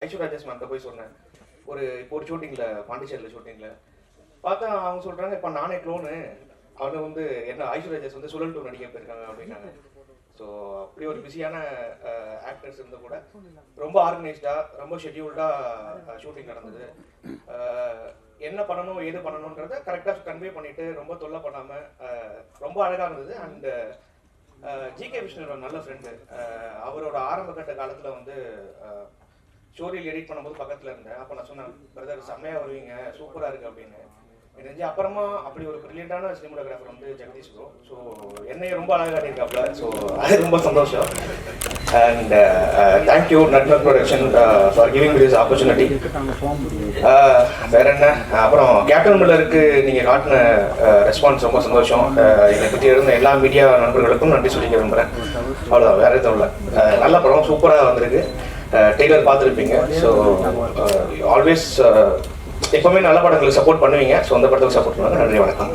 ஐஸ்வர்ராஜஸ் மேம்கிட்ட போய் சொன்னேன். இப்போ ஒரு ஷூட்டிங்கில் பாண்டிச்சேரியில் ஷூட்டிங்கில் பார்த்தா அவங்க சொல்கிறாங்க, இப்போ நானே க்ளோனு, அவங்க வந்து என்ன ஐஸ்வர்ராஜஸ் வந்து சுழல் டூ நடிக்க போயிருக்காங்க அப்படின்னாங்க. ஸோ அப்படி ஒரு பிஸியான ஆக்டர்ஸ் இருந்தால் கூட ரொம்ப ஆர்கனைஸ்டாக ரொம்ப ஷெட்யூல்டாக ஷூட்டிங் நடந்தது. என்ன பண்ணணும் ஏது பண்ணணுன்றத கரெக்டாக கன்வே பண்ணிவிட்டு ரொம்ப தொல்லை பண்ணாமல் ரொம்ப அழகாக இருந்தது. அண்டு ஜிகே விஷ்ணுவோட நல்ல ஃப்ரெண்டு, அவரோட ஆரம்ப கட்ட காலத்தில் வந்து ஸ்டோரியில் எடிட் பண்ணும்போது பக்கத்தில் இருந்தேன். அப்போ நான் சொன்னேன், பிரதர் செம்மையாக வருவீங்க, சூப்பராக இருக்குது அப்படின்னு. தெரிஞ்சு அப்புறமா அப்படி ஒரு பிரில்லியண்டான சினிமோகிராஃபர் வந்து ஜெகதீஷ் ப்ரோ. ஸோ என்னைய ரொம்ப அழகாக காட்டியிருக்காப்ல. ஸோ அது ரொம்ப சந்தோஷம். And thank you network production for giving this opportunity. வேற என்ன, அப்புறம் கேப்டன் மில்லருக்கு நீங்கள் காட்டின ரெஸ்பான்ஸ் ரொம்ப சந்தோஷம். என்னை பற்றி இருந்த எல்லா மீடியா நண்பர்களுக்கும் நன்றி சொல்லிக்க விரும்புகிறேன். அவ்வளோதான், வேற எதுவும் இல்லை. நல்ல படம் சூப்பராக வந்திருக்கு. டெய்லர் பார்த்துருப்பீங்க. ஸோ ஆல்வேஸ் எப்பவுமே நல்ல படங்களுக்கு சப்போர்ட் பண்ணுவீங்க. ஸோ அந்த படத்துக்கு சப்போர்ட் பண்ணுவாங்க. நன்றி, வணக்கம்.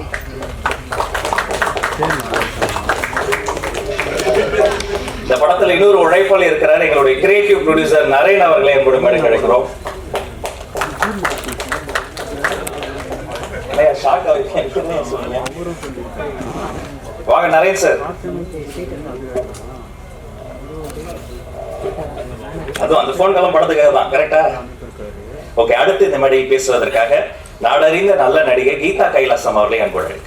இந்த படத்தில் இன்னொரு உழைப்பாளி இருக்கிறார், எங்களுடைய கிரியேட்டிவ் ப்ரொடியூசர் நரேன் அவர்களை எங்களுடைய மேடை கிடைக்கிறோம். வாங்க நரேன் சார். அதுவும் அந்த போன் காலம் படத்துக்காக தான், கரெக்டா? ஓகே, அடுத்து இந்த மேடையை பேசுவதற்காக நாடறிந்த நல்ல நடிகை கீதா கைலாசம் அவர்களை அன்புடன்.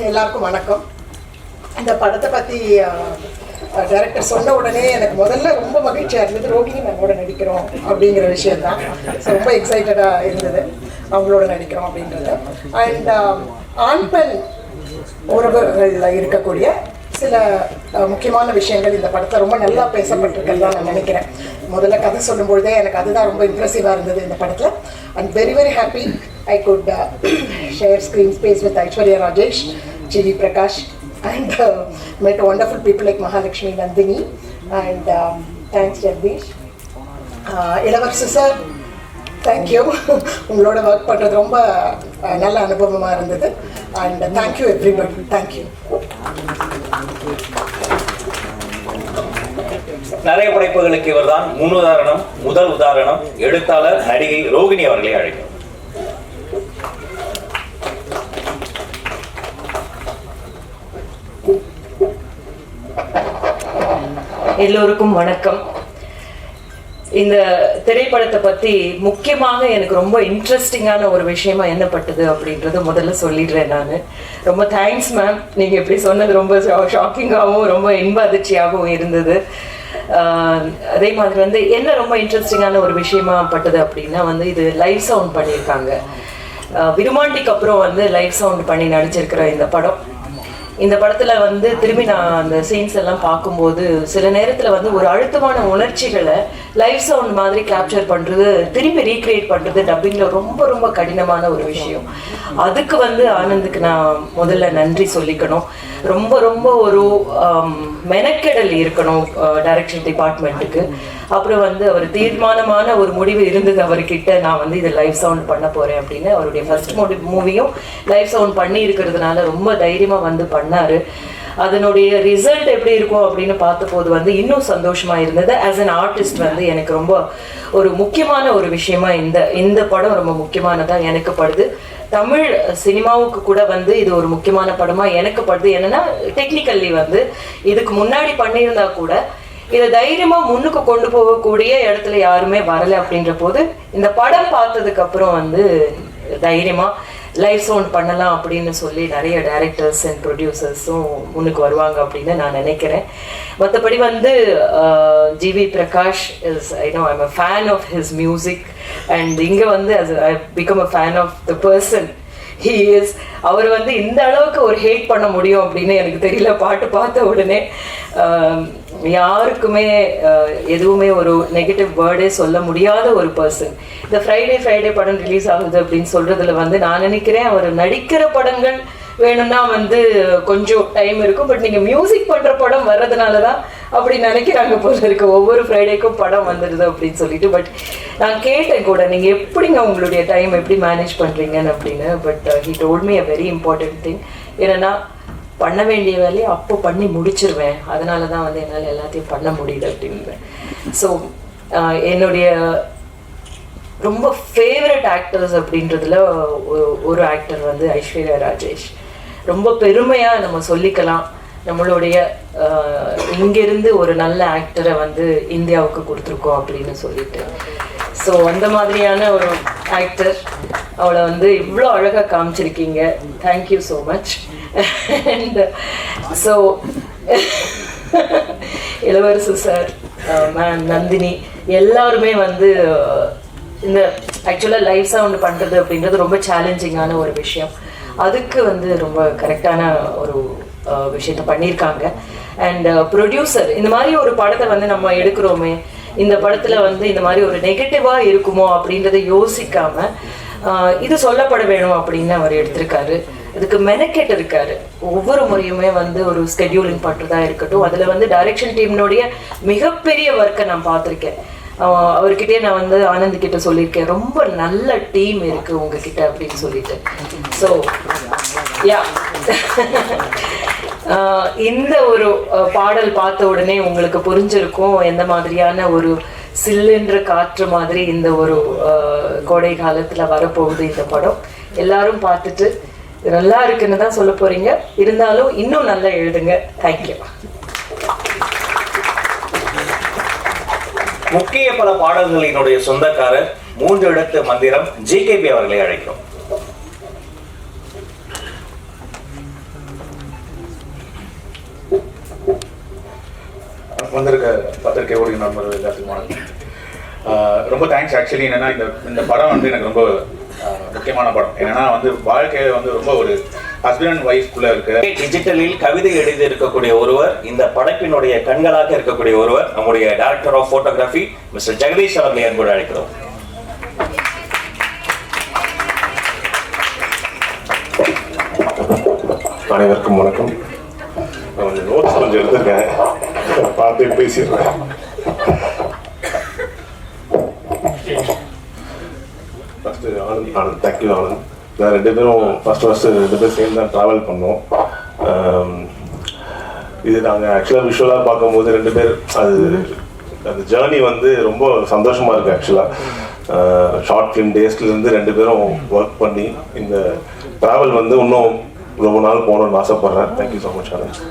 எல்லாருக்கும் வணக்கம். இந்த படத்தை பத்தி டைரக்டர் சொன்ன உடனே எனக்கு முதல்ல ரொம்ப மகிழ்ச்சியாக இருந்தது. ரோகிணி நம்மளோட நடிக்கிறோம் அப்படிங்கிற விஷயம்தான். ஸோ ரொம்ப எக்ஸைட்டடாக இருந்தது அவங்களோட நடிக்கிறோம் அப்படின்றது. அண்ட் ஆண் பெண் உறவுகளில் இருக்கக்கூடிய சில முக்கியமான விஷயங்கள் இந்த படத்தை ரொம்ப நல்லா பேசப்பட்டிருக்கிறதா நான் நினைக்கிறேன். முதல்ல கதை சொல்லும்பொழுதே எனக்கு அதுதான் ரொம்ப இம்ப்ரெசிவாக இருந்தது இந்த படத்தில். And very very happy I could share screen space with Aishwarya Rajesh, GV Prakash, and met wonderful people like Mahalakshmi, Nandini, and thanks Jagdish. Ilavarasu sir, thank you. உங்களோட ஒர்க் பண்ணுறது ரொம்ப நல்ல அனுபவமாக இருந்தது. And thank you everybody, thank you. நிறைய படைப்புகளுக்கு இவர்தான் முதல் உதாரணம். எழுத்தாளர் நடிகை ரோகிணி அவர்களை அழைக்கும். எல்லோருக்கும் வணக்கம். இந்த திரைப்படத்தை பத்தி முக்கியமாக எனக்கு ரொம்ப இன்ட்ரெஸ்டிங்கான ஒரு விஷயமா என்ன பட்டது அப்படின்றது முதல்ல சொல்லிடுறேன். நான் ரொம்ப தேங்க்ஸ் மேம். நீங்க இப்படி சொன்னது ரொம்ப ஷாக்கிங்காகவும் ரொம்ப இன்ப அதிர்ச்சியாகவும் இருந்தது. அதே மாதிரி வந்து என்ன ரொம்ப இன்ட்ரெஸ்டிங்கான ஒரு விஷயமா பட்டது அப்படின்னா வந்து இது லைவ் சவுண்ட் பண்ணியிருக்காங்க. விருமாண்டிக்கு அப்புறம் வந்து லைவ் சவுண்ட் பண்ணி நடிச்சிருக்கிற இந்த படம். இந்த படத்துல வந்து திரும்பி நான் அந்த சீன்ஸ் எல்லாம் பார்க்கும்போது சில நேரத்துல வந்து ஒரு அழுத்தமான உணர்ச்சிகளை லைவ் சவுண்ட் மாதிரி கேப்சர் பண்றது, திரும்பி ரீக்ரியேட் பண்றது டப்பிங்ல ரொம்ப ரொம்ப கடினமான ஒரு விஷயம். அதுக்கு வந்து ஆனந்துக்கு நான் முதல்ல நன்றி சொல்லிக்கணும். ரொம்ப ரொம்ப ஒரு மெனக்கெடல் இருக்கணும் டைரக்ஷன் டிபார்ட்மெண்ட்டுக்கு. அப்புறம் வந்து அவர் தீர்மானமான ஒரு முடிவு இருந்தது அவர்கிட்ட. நான் வந்து இதை லைவ் சவுண்ட் பண்ண போறேன் அப்படின்னு. அவருடைய ஃபர்ஸ்ட் மூவியும் லைவ் சவுண்ட் பண்ணி இருக்கிறதுனால ரொம்ப தைரியமா வந்து பண்ணாரு. அதனுடைய ரிசல்ட் எப்படி இருக்கும் அப்படின்னு பார்த்தபோது வந்து இன்னும் சந்தோஷமா இருந்தது. ஆஸ் அன் ஆர்டிஸ்ட் வந்து எனக்கு ரொம்ப ஒரு முக்கியமான ஒரு விஷயமா இந்த படம் ரொம்ப முக்கியமானதா எனக்கு படுது. தமிழ் சினிமாவுக்கு கூட வந்து இது ஒரு முக்கியமான படமா எனக்கு படுது. என்னன்னா டெக்னிக்கல்லி வந்து இதுக்கு முன்னாடி பண்ணியிருந்தா கூட இதை தைரியமா முன்னுக்கு கொண்டு போகக்கூடிய இடத்துல யாருமே வரல. அப்படின்ற போது இந்த படம் பார்த்ததுக்கு அப்புறம் வந்து தைரியமா லைவ் சவுண்ட் பண்ணலாம் அப்படின்னு சொல்லி நிறைய டைரக்டர்ஸ் அண்ட் ப்ரொடியூசர்ஸும் முன்னுக்கு வருவாங்க அப்படின்னு நான் நினைக்கிறேன். மற்றபடி வந்து GV Prakash is I'm a fan of his music. And இங்கே வந்து I become a fan of the person he is. அவர் வந்து இந்த அளவுக்கு ஒரு ஹேட் பண்ண முடியும் அப்படின்னு எனக்கு தெரியல. பாட்டு பார்த்த உடனே யாருக்குமே எதுவுமே ஒரு நெகட்டிவ் வேர்டே சொல்ல முடியாத ஒரு பர்சன். இந்த ஃப்ரைடே படம் ரிலீஸ் ஆகுது அப்படின்னு சொல்றதுல வந்து நான் நினைக்கிறேன் அவர் நடிக்கிற படங்கள் வேணும்னா வந்து கொஞ்சம் டைம் இருக்கும். பட் நீங்க மியூசிக் பண்ற படம் வர்றதுனாலதான் அப்படி நினைக்கிறாங்க போல இருக்கு. ஒவ்வொரு ஃப்ரைடேக்கும் படம் வந்துடுது அப்படின்னு சொல்லிட்டு. பட் நான் கேட்டேன் கூட, நீங்க எப்படிங்க உங்களுடைய டைம் எப்படி மேனேஜ் பண்றீங்கன்னு அப்படின்னு. But he told me a very important thing. ஏன்னா பண்ண வேண்டிய வேலையை அப்போ பண்ணி முடிச்சிருவேன், அதனால தான் வந்து என்னால் எல்லாத்தையும் பண்ண முடியுது அப்படின்னு. ஸோ என்னுடைய ரொம்ப ஃபேவரட் ஆக்டர்ஸ் அப்படின்றதுல ஒரு ஆக்டர் வந்து ஐஸ்வர்யா ராஜேஷ். ரொம்ப பெருமையாக நம்ம சொல்லிக்கலாம், நம்மளுடைய இங்கிருந்து ஒரு நல்ல ஆக்டரை வந்து இந்தியாவுக்கு கொடுத்துருக்கோம் அப்படின்னு சொல்லிட்டு. ஸோ அந்த மாதிரியான ஒரு ஆக்டர், அவளை வந்து இவ்வளோ அழகாக காமிச்சிருக்கீங்க. Thank you so much. And so Ilavarasu sir, ma'am Nandini, எல்லாருமே வந்து இந்த ஆக்சுவலாக லைவ் சவுண்ட் பண்ணுறது அப்படின்றது ரொம்ப சேலஞ்சிங்கான ஒரு விஷயம். அதுக்கு வந்து ரொம்ப கரெக்டான ஒரு விஷயத்த பண்ணியிருக்காங்க. அண்ட் ப்ரொடியூசர், இந்த மாதிரி ஒரு படத்தை வந்து நம்ம எடுக்கிறோமே, இந்த படத்தில் வந்து இந்த மாதிரி ஒரு நெகட்டிவாக இருக்குமோ அப்படின்றத யோசிக்காம இது சொல்லப்பட வேணும் அப்படின்னு அவர் எடுத்திருக்காரு. இதுக்கு மெனக்கெட்டு இருக்காரு. ஒவ்வொரு முறையுமே வந்து ஒரு ஸ்கெடியூலிங் பண்ணுறதா இருக்கட்டும், அதில் வந்து டைரக்ஷன் டீம்னுடைய மிகப்பெரிய ஒர்க்கை நான் பார்த்துருக்கேன். அவர்கிட்டயே நான் வந்து ஆனந்த் கிட்ட சொல்லியிருக்கேன், ரொம்ப நல்ல டீம் இருக்கு உங்ககிட்ட அப்படின்னு சொல்லிட்டு. ஸோ யா இந்த ஒரு பாடல் பார்த்த உடனே உங்களுக்கு புரிஞ்சிருக்கும் எந்த மாதிரியான ஒரு சில்லுன்ற காற்று மாதிரி இந்த ஒரு கோடை காலத்துல வரப்போகுது இந்த படம். எல்லாரும் பார்த்துட்டு நல்லா இருக்குன்னு தான் சொல்ல போறீங்க, இருந்தாலும் இன்னும் நல்லா எழுதுங்க. தேங்க்யூ. முக்கிய பல பாடல்களினுடைய சொந்தக்காரர் 3 எழுத்து மந்திரம் ஜிகேபி அவர்களை அழைக்கிறோம். வந்திருக்க பத்திரிகை ஊழிய நண்பர்கள் எல்லாத்துக்கும் ரொம்ப தேங்க்ஸ். ஆக்சுவலி என்னன்னா இந்த படம் வந்து எனக்கு ரொம்ப முக்கியமான படம். என்னன்னா வந்து வாழ்க்கையில வந்து ரொம்ப ஒரு ஹஸ்பண்ட் அண்ட் ஒய்ஃப்குள்ள இருக்க டிஜிட்டலில் கவிதை எழுதி இருக்கக்கூடிய ஒருவர், இந்த படைப்பினுடைய கண்களாக இருக்கக்கூடிய ஒருவர், நம்முடைய director of photography mister Jagadish அவர்களை அன்போடு அழைக்கிறோம். அனைவருக்கும் வணக்கம். நான் கொஞ்சம் நோட்ஸ் கொஞ்சம் எடுத்திருக்கேன், பார்த்து பேசிடுறேன். First Anand, thank you Anand. நான் 2 பேரும் ஃபர்ஸ்ட் 2 பேரும் சேர்ந்து தான் ட்ராவல் பண்ணோம். இது நாங்கள் ஆக்சுவலாக விஷுவலாக பார்க்கும்போது 2 பேர் அந்த ஜேர்னி வந்து ரொம்ப சந்தோஷமாக இருக்குது. ஆக்சுவலாக ஷார்ட் ஃபிலிம் டேஸ்லேருந்து 2 பேரும் ஒர்க் பண்ணி இந்த ட்ராவல் வந்து இன்னும் ரொம்ப நாள் போகணும்னு ஆசைப்பட்றேன். Thank you so much Anand.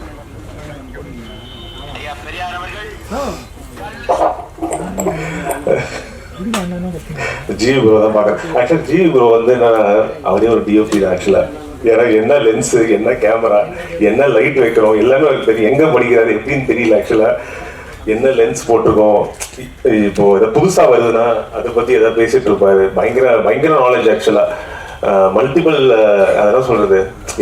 GV bro தான் பார்க்குறேன். ஆக்சுவலாக ஜிவி ப்ரோ வந்து என்னன்னா அவரே ஒரு டிஓபி தான் ஆக்சுவலாக. ஏன்னா என்ன லென்ஸு, என்ன கேமரா, என்ன லைட் வைக்கிறோம் எல்லாமே அவருக்கு தெரியும். எங்கே படிக்கிறாரு எப்படின்னு தெரியல. ஆக்சுவலாக என்ன லென்ஸ் போட்டிருக்கோம், இப்போ இதை புதுசாக வருதுன்னா அதை பற்றி எதாவது பேசிகிட்டு இருப்பாரு. பயங்கர நாலேஜ். ஆக்சுவலாக மல்டிபிள், அதெல்லாம் சொல்கிறது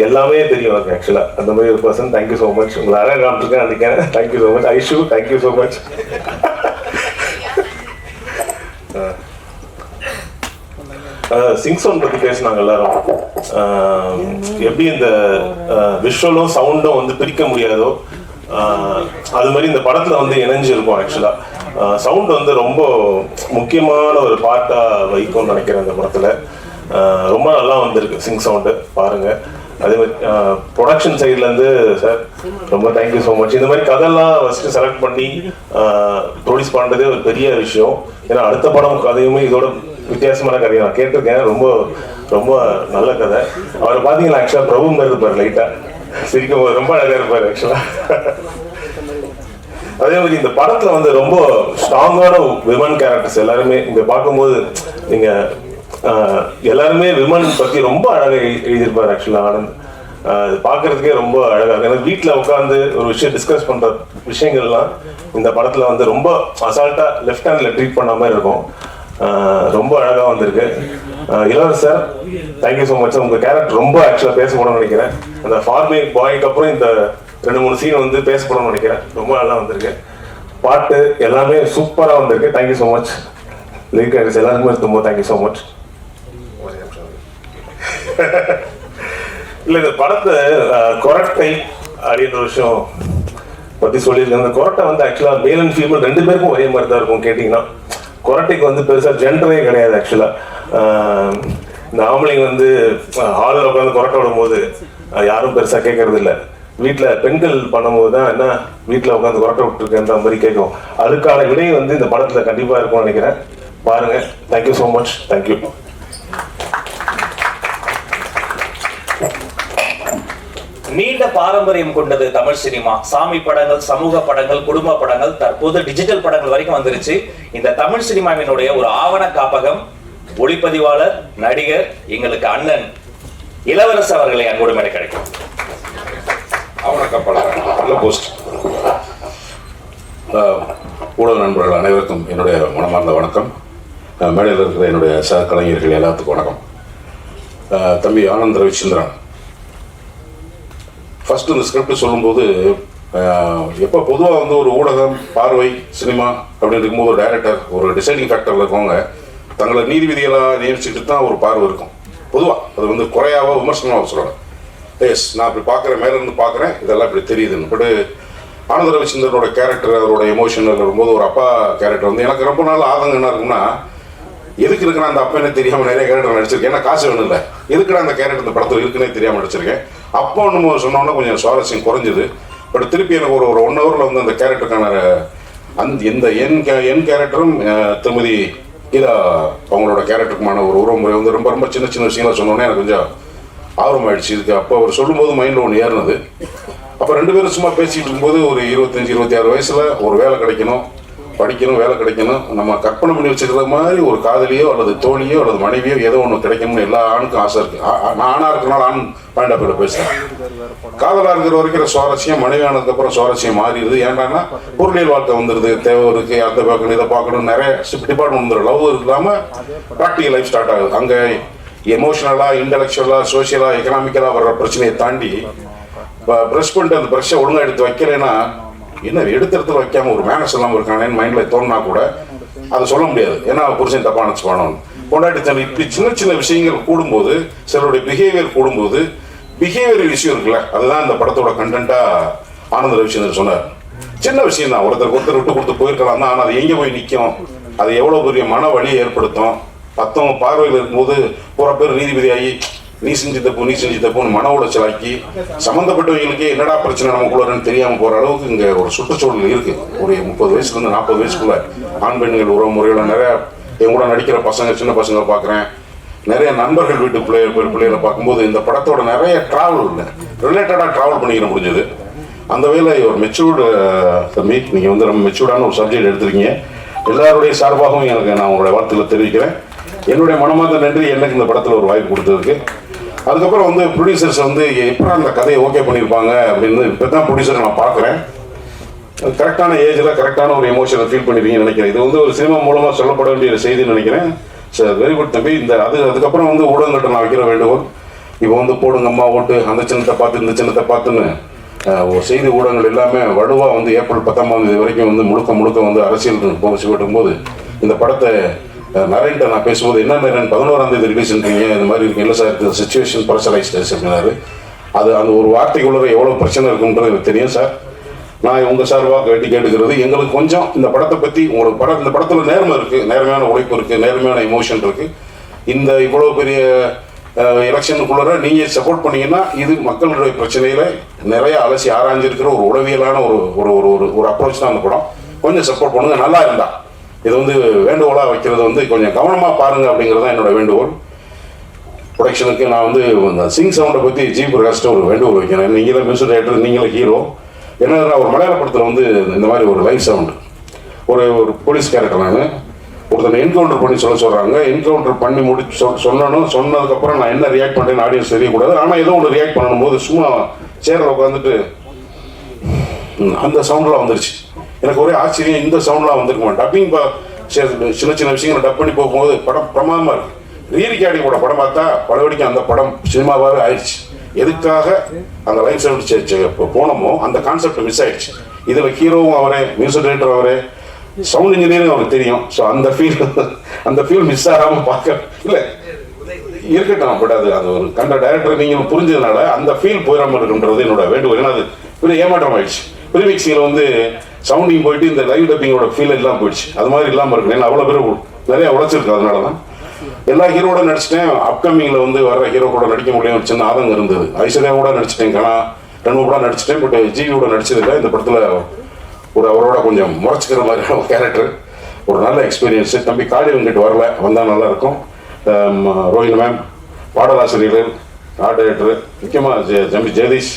எல்லாமே தெரியும் எனக்கு ஆக்சுவலாக. அந்த மாதிரி ஒரு பர்சன். Thank you so much. உங்களை அழகாக காமிச்சிருக்கேன் நினைக்கிறேன். Thank you so much. Aishu, thank you so much. Singh sound பற்றி பேசினாங்க எல்லாரும். எப்படி இந்த விஷுவலும் சவுண்டும் வந்து பிரிக்க முடியாதோ அது மாதிரி இந்த படத்தில் வந்து இணைஞ்சிருக்கும். ஆக்சுவலாக சவுண்ட் வந்து ரொம்ப முக்கியமான ஒரு பார்ட்டாக வைக்கும்னு நினைக்கிறேன் இந்த படத்தில். ரொம்ப நல்லா வந்திருக்கு சிங் சவுண்டு, பாருங்கள். அதே மாதிரி ப்ரொடக்ஷன் சைட்லேருந்து சார் ரொம்ப தேங்க்யூ ஸோ மச். இந்த மாதிரி கதையெல்லாம் ஃபஸ்ட்டு செலக்ட் பண்ணி ப்ரொடியூஸ் பண்ணுறதே ஒரு பெரிய விஷயம். ஏன்னா அடுத்த படம் கதையுமே இதோட வித்தியாசமான கதையை நான் கேட்டிருக்கேன். ரொம்ப ரொம்ப நல்ல கதை. அவரை பார்த்தீங்கன்னா ஆக்சுவலாக பிரபு மாதிரி இருப்பார், லைட்டாக சிரிக்கும் போது ரொம்ப அழகாக இருப்பார் ஆக்சுவலாக. அதே மாதிரி இந்த படத்தில் வந்து ரொம்ப ஸ்ட்ராங்கான விமன் கேரக்டர்ஸ் எல்லாருமே இங்கே பார்க்கும்போது நீங்கள் எல்லாருமே விமன் பற்றி ரொம்ப அழகாக எழுதியிருப்பார் ஆக்சுவலாக ஆனந்த். பார்க்கறதுக்கே ரொம்ப அழகாக இருக்கு. ஏன்னா வீட்டில் உட்காந்து ஒரு விஷயம் டிஸ்கஸ் பண்ணுற விஷயங்கள்லாம் இந்த படத்தில் வந்து ரொம்ப அசால்ட்டாக லெஃப்ட் ஹேண்டில் ட்ரீட் பண்ண மாதிரி இருக்கும். ரொம்ப அழகாக வந்திருக்கு. இளவரசர் சார், தேங்க்யூ ஸோ மச். உங்கள் கேரக்டர் ரொம்ப ஆக்சுவலாக பேசப்படணும்னு நினைக்கிறேன். அந்த ஃபார்மிங் பாய்க்கு அப்புறம் இந்த 2-3 சீன் வந்து பேசப்படணும்னு நினைக்கிறேன். ரொம்ப நல்லா வந்திருக்கு. பாட்டு எல்லாமே சூப்பராக வந்திருக்கு. Thank you so much. Lyric writers எல்லாருக்குமே ரொம்ப தேங்க்யூ ஸோ மச். இல்லை இந்த படத்தை கொரட்டை அப்படின்ற விஷயம் பற்றி சொல்லியிருக்கேன். அந்த கொரட்டை வந்து ஆக்சுவலாக மேல் அண்ட் ஃபீமேல் 2 பேருக்கும் ஒரே மாதிரி தான் இருக்கும். கேட்டிங்கன்னா கொரட்டைக்கு வந்து பெருசாக ஜெண்டரே கிடையாது ஆக்சுவலாக. இந்த ஆம்பளைங்க வந்து ஹாலில் உட்காந்து கொரட்டை விடும் போது யாரும் பெருசாக கேட்கறது இல்லை. வீட்டில் பெண்கள் பண்ணும்போது தான் என்ன வீட்டில் உட்காந்து கொரட்டை விட்டுருக்கேன்ற மாதிரி கேட்கும். அதுக்கான விடை வந்து இந்த படத்தில் கண்டிப்பாக இருக்கும்னு நினைக்கிறேன். பாருங்க. Thank you so much. தேங்க்யூ. நீண்ட பாரம்பரியம் கொண்டது தமிழ் சினிமா. சாமி படங்கள், சமூக படங்கள், குடும்ப படங்கள், தற்போது டிஜிட்டல் படங்கள் வரைக்கும் வந்துருச்சு. இந்த தமிழ் சினிமாவினுடைய ஒரு ஆவண காப்பகம், ஒளிப்பதிவாளர், நடிகர், எங்களுக்கு அண்ணன் இளவரசு அவர்களை அன்போடு மேடை கிடைக்கும். ஆவண காப்பாளர் நல்ல போஸ்ட். ஊடக நண்பர்கள் அனைவருக்கும் என்னுடைய மனமார்ந்த வணக்கம். மேடையில் இருக்கிற என்னுடைய சக கலைஞர்கள் எல்லாத்துக்கும் வணக்கம். தம்பி ஆனந்த் ரவிச்சந்திரன் ஃபர்ஸ்ட் இந்த ஸ்கிரிப்ட் சொல்லும்போது எப்போ பொதுவாக வந்து ஒரு ஊடகம், பார்வை, சினிமா அப்படின்னு இருக்கும்போது ஒரு டைரக்டர் ஒரு டிசைடிங் ஃபேக்டரில் இருக்கவங்க தங்களை நீதிபதிகளாக நியமிச்சுட்டு தான் ஒரு பார்வை இருக்கும் பொதுவாக. அது வந்து குறையாவோ விமர்சனமாக சொல்கிறாங்க. எஸ், நான் இப்படி பார்க்குறேன், மேலேருந்து பார்க்குறேன், இதெல்லாம் இப்படி தெரியுதுன்னு. பட் ஆனந்த ரவிச்சந்திரனோட கேரக்டர், அவரோட எமோஷனல் வரும்போது ஒரு அப்பா கேரக்டர் வந்து எனக்கு ரொம்ப நாள் ஆதங்கம் என்ன இருக்குன்னா, எதுக்கு இருக்கிற அந்த அப்பா எனக்கு தெரியாமல் நிறைய கேரக்டர் நடிச்சிருக்கேன். ஏன்னா காசு வேணும் இல்லை, எதுக்குடா அந்த கேரக்டர் இந்த படத்தில் இருக்குன்னே தெரியாமல் நடிச்சிருக்கேன். அப்போ நம்ம சொன்னோன்னா கொஞ்சம் சுவாரஸ்யம் குறைஞ்சிது. பட் திருப்பி எனக்கு ஒரு 1 ஹவரில் வந்து அந்த கேரக்டருக்கான இந்த என் கேரக்டரும் திருமதி கீதா அவங்களோட கேரக்டருக்குமான ஒரு உறவுமுறை வந்து ரொம்ப ரொம்ப சின்ன சின்ன விஷயங்களா சொன்னோன்னே எனக்கு கொஞ்சம் ஆர்வமாயிடுச்சு. இதுக்கு அப்போ அவர் சொல்லும்போது மைண்டில் ஒன்று ஏறினது. அப்போ 2 பேரும் சும்மா பேசிகிட்டு இருக்கும்போது ஒரு 25-26 வயசில் ஒரு வேலை கிடைக்கணும், படிக்கணும், வேலை கிடைக்கணும், நம்ம கற்பனை பண்ணி வச்சுக்கிற மாதிரி ஒரு காதலியோ அல்லது தோழியோ அல்லது மனைவியோ ஏதோ ஒன்று கிடைக்கணும்னு எல்லா ஆணுக்கும் ஆசை இருக்குது. ஆணாக இருக்கிறனால ஆண் பாயிண்ட் ஆஃப் வியூவில் பேசுகிறேன். காதலாக இருக்கிற வரைக்கும் சுவாரஸ்யம், மனைவி ஆனதுக்கப்புறம் சுவாரஸ்யம் மாறிடுது. ஏன்டான்னா பொருளியல் வாழ்க்கை வந்துடுது, தேவை இருக்குது, அதை பார்க்கணும், இதை பார்க்கணும், நிறைய டிபார்ட்மெண்ட் வந்துடும். லவ் இல்லாமல் ப்ராக்டிக்கல் லைஃப் ஸ்டார்ட் ஆகுது. அங்கே எமோஷனலாக, இன்டலெக்சுவலாக, சோஷியலாக, எக்கனாமிக்கலாக வர்ற பிரச்சனையை தாண்டி ப்ரெஷ் பண்ணிட்டு அந்த ப்ரெஷ்ஷை ஒழுங்காக எடுத்து வைக்கலைன்னா என்ன எடுத்த இடத்துல வைக்காம ஒரு மேனஸ் இல்லாமல் இருக்கானேன்னு மைண்டில் தோணுனா கூட அதை சொல்ல முடியாது. ஏன்னா புருஷன் தப்பாக நினச்சிப்பானோன்னு கொண்டாடி தண்ணி இப்படி சின்ன சின்ன விஷயங்கள் கூடும்போது, சிலருடைய பிஹேவியர் கூடும்போது, பிஹேவியர் இஷ்யூ இருக்குல்ல, அதுதான் இந்த படத்தோட கண்டென்ட்டாக ஆனந்த ரவிச்சந்திரன் சொன்னார். சின்ன விஷயம் தான், ஒருத்தர் விட்டு கொடுத்து போயிருக்கலாம் தான். ஆனால் அது எங்கே போய் நிற்கும், அது எவ்வளோ பெரிய மன வலியை ஏற்படுத்தும். மற்றவங்க பார்வையில் இருக்கும்போது பூரா பேர் நீதிபதியாகி நீ செஞ்சு தப்புன்னு மன உளைச்சலாக்கி சம்மந்தப்பட்டவங்களுக்கு என்னடா பிரச்சனை நமக்குள்ளன்னு தெரியாமல் போகிற அளவுக்கு இங்கே ஒரு சுற்றுச்சூழல் இருக்குது. ஒரு 30 வயசுலேருந்து 40 வயசுக்குள்ள ஆண் பெண்கள் உறவு முறையில் நிறையா என் கூட நடிக்கிற பசங்க, சின்ன பசங்க பார்க்குறேன். நிறைய நண்பர்கள் வீட்டு பிள்ளைகளை பார்க்கும்போது இந்த படத்தோட நிறைய ட்ராவல் ரிலேட்டடாக ட்ராவல் பண்ணிக்கிற முடிஞ்சது. அந்த வேலை ஒரு மெச்சூர்டு தம்பி, நீங்கள் வந்து ரொம்ப மெச்சூர்டான ஒரு சப்ஜெக்ட் எடுத்திருக்கீங்க. எல்லாருடைய சார்பாகவும் எனக்கு நான் உங்களுடைய வாழ்த்துக்களை தெரிவிக்கிறேன். என்னுடைய மனமார்ந்த நன்றி எனக்கு இந்த படத்தில் ஒரு வாய்ப்பு கொடுத்ததுக்கு. அதுக்கப்புறம் வந்து ப்ரொடியூசர்ஸ் வந்து எப்போ அந்த கதையை ஓகே பண்ணியிருப்பாங்க அப்படின்னு இப்போ தான் ப்ரொடியூசரை நான் பார்க்குறேன். கரெக்டான ஏஜில் கரெக்டான ஒரு எமோஷனை ஃபீல் பண்ணிருக்கீங்கன்னு நினைக்கிறேன். இது வந்து ஒரு சினிமா மூலமாக சொல்லப்பட வேண்டிய செய்தின்னு நினைக்கிறேன். சார் வெரி குட் தம்பி. அதுக்கப்புறம் வந்து ஊடகங்கள்ட்ட நான் வைக்கிற வேண்டுகோள், இப்போ வந்து போடுங்க அம்மா ஓட்டு, அந்த சின்னத்தை பார்த்து இந்த சின்னத்தை பார்த்துன்னு ஒரு செய்தி ஊடகங்கள் எல்லாமே வலுவாக வந்து ஏப்ரல் 19ஆம் தேதி வரைக்கும் வந்து முழுக்க வந்து அரசியல் போகும்போது இந்த படத்தை நரேன்ட்ட நான் பேசும்போது என்ன நரேன் 11ஆம் தேதி ரிலீஸ் பண்ணுறீங்க, இந்த மாதிரி இருக்கு. இல்லை சார், இது சிச்சுவேஷன் ப்ரெஷரைஸ்ட் அப்படின்னாரு. அது அந்த ஒரு வார்த்தைக்குள்ள எவ்வளோ பிரச்சனை இருக்குன்றது எனக்கு தெரியும் சார். நான் உங்கள் சார்பாக வெட்டி கேட்டுக்கிறது, எங்களுக்கு கொஞ்சம் இந்த படத்தை பற்றி உங்களுக்கு இந்த படத்தில் நேர்மை இருக்குது, நேர்மையான உழைப்பு இருக்குது, நேர்மையான எமோஷன் இருக்குது. இந்த இவ்வளோ பெரிய எலெக்ஷனுக்குள்ள நீங்கள் சப்போர்ட் பண்ணீங்கன்னா இது மக்களுடைய பிரச்சனையில் நிறைய அலசி ஆராய்ஞ்சிருக்கிற ஒரு உளவியலான ஒரு அப்ரோச் தான் அந்த படம். கொஞ்சம் சப்போர்ட் பண்ணுங்க. நல்லா இருந்தா இது வந்து வேண்டுகோளாக வைக்கிறது வந்து கொஞ்சம் கவனமாக பாருங்க அப்படிங்கிறது தான் என்னோட வேண்டுகோள். ப்ரொடக்ஷனுக்கு நான் வந்து சிங் சவுண்டை பற்றி ஜி பிரகாஷ்ட ஒரு வேண்டுகோள் வைக்கிறேன். நீங்களே மியூசிக் டைரக்டர், நீங்களே ஹீரோ. ஏன்னா ஒரு மலையாள படத்தில் வந்து இந்த மாதிரி ஒரு லைவ் சவுண்டு ஒரு போலீஸ் கேரக்டர் நான் ஒருத்தனை என்கவுண்டர் பண்ணி சொல்கிறாங்க. என்கவுண்டர் பண்ணி சொன்னதுக்கப்புறம் நான் என்ன ரியாக்ட் பண்ணுறேன்னு ஆடியன்ஸ் தெரியக்கூடாது. ஆனால் ஏதோ ஒன்று ரியாக்ட் பண்ணணும் போது சும்மா சேரில் உட்காந்துட்டு அந்த சவுண்டெலாம் வந்துருச்சு. எனக்கு ஒரே ஆச்சரியம், இந்த சவுண்ட்லாம் வந்திருக்குமா. டப்பிங் சின்ன சின்ன விஷயங்களை டப் பண்ணி போகும்போது படம் பிரமாதமாக இருக்குது. ரீரிகார்டிங்கோட படம் பார்த்தா பலவடிக்கும் அந்த படம் சினிமாவாகவே ஆயிடுச்சு. எதுக்காக அந்த லைஃப் சவுண்ட் போனோமோ அந்த கான்செப்ட் மிஸ் ஆயிடுச்சு. இதில் ஹீரோவும் அவரே, மியூசிக் டைரக்டர் அவரே, சவுண்ட் இன்ஜினியரிங் அவருக்கு தெரியும். ஸோ அந்த ஃபீல் மிஸ் ஆகாமல் பார்க்க இல்லை இருக்கட்டும். பட் அது ஒரு கண்ட டைரக்டர் நீங்கள் புரிஞ்சதுனால அந்த ஃபீல் போயிடாமல் இருக்குன்றது என்னோட வேண்டுகோள். ஏன்னா அது பெரிய ஏமாற்றம் ஆயிடுச்சு. ப்ரீமிக்ஸிங்கில் வந்து சவுண்டிங் போயிட்டு இந்த லைவ் டப்பிங்கோட ஃபீல் எல்லாம் போயிடுச்சு. அது மாதிரி இல்லாமல் இருக்கு. ஏன்னா அவ்வளோ பேர் நிறைய உழைச்சிருக்கு. அதனால தான் எல்லா ஹீரோட நடிச்சிட்டேன். அப்கமிங்கில் வந்து வர்ற ஹீரோ கூட நடிக்க முடியும் ஒரு சின்ன ஆதங்கம் இருந்தது. ஐஸ்வர்யா கூட நடிச்சிட்டேன், கனா 2 படம் நடிச்சிட்டேன். பட் ஜிவியோட நடிச்சதில்லை. இந்த படத்தில் ஒரு அவரோட கொஞ்சம் முறைச்சிக்கிற மாதிரியான ஒரு கேரக்டர், ஒரு நல்ல எக்ஸ்பீரியன்ஸு. தம்பி காளி வெங்கட் வரல, வந்தால் நல்லாயிருக்கும். ரோஹிணி மேம், பாடலாசிரியர்கள், ஆர்ட் டைரக்டர், முக்கியமாக ஜம்பி ஜெகதீஷ்.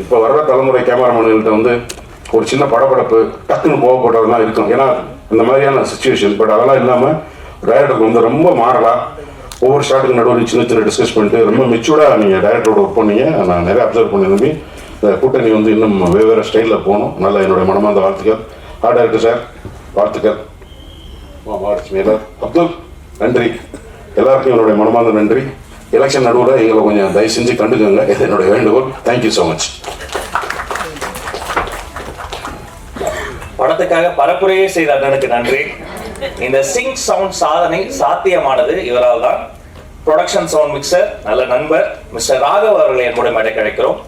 இப்போ வர்ற தலைமுறை கேமராமேன்கள்கிட்ட வந்து ஒரு சின்ன படப்படப்பு டக்குன்னு கோவப்படுறதுலாம் இருக்கும், ஏன்னா இந்த மாதிரியான சுச்சுவேஷன். பட் அதெல்லாம் இல்லாமல் டைரக்டருக்கு வந்து ரொம்ப மாறலாம். ஒவ்வொரு ஷாட்டுக்கு நடுவில் சின்ன சின்ன டிஸ்கஸ் பண்ணிட்டு ரொம்ப மெச்சூர்டாக நீங்கள் டைரக்டரோட ஒர்க் பண்ணீங்க. நான் நிறைய அப்சர்வ் பண்ணி நம்பி இந்த கூட்டணி வந்து இன்னும் வெவ்வேறு ஸ்டைலில் போகணும். நல்ல என்னுடைய மனமார்ந்த வாழ்த்துக்கள். ஆர்ட் டைரக்டர் சார் வாழ்த்துக்கள். அப்துல் நன்றி. எல்லாருக்கும் என்னுடைய மனமார்ந்த நன்றி. எலெக்ஷன் நடுவில் எங்களை கொஞ்சம் தயவு செஞ்சு கண்டுக்கோங்க, இது என்னுடைய வேண்டுகோள். Thank you so much. படத்துக்காக பரப்புரையே செய்த அண்ணனுக்கு நன்றி. இந்த சிங்க் சவுண்ட் சாதனை சாத்தியமானது இவரால் தான். ப்ரொடக்ஷன் சவுண்ட் மிக்சர் நல்ல நண்பர் மிஸ்டர் ராகவ் அவர்களை என் மூலம் அடைக்க அழைக்கிறோம்.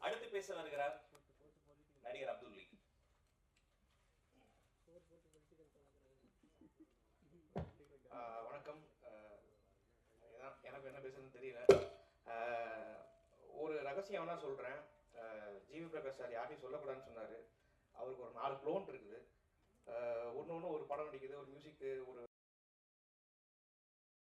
அடுத்து பேச வருகிறார் நடிகர் அப்துல். வணக்கம். எனக்கு என்ன பேசுறதுன்னு தெரியல. ஒரு ரகசியம் வேணா சொல்கிறேன். ஜிவி பிரகாஷ் சார் யாரையும் சொல்லக்கூடாதுன்னு சொன்னார். அவருக்கு ஒரு 4 க்ளோன் இருக்குது. ஒன்று ஒரு படம் நடிக்குது, ஒரு மியூசிக்கு, ஒரு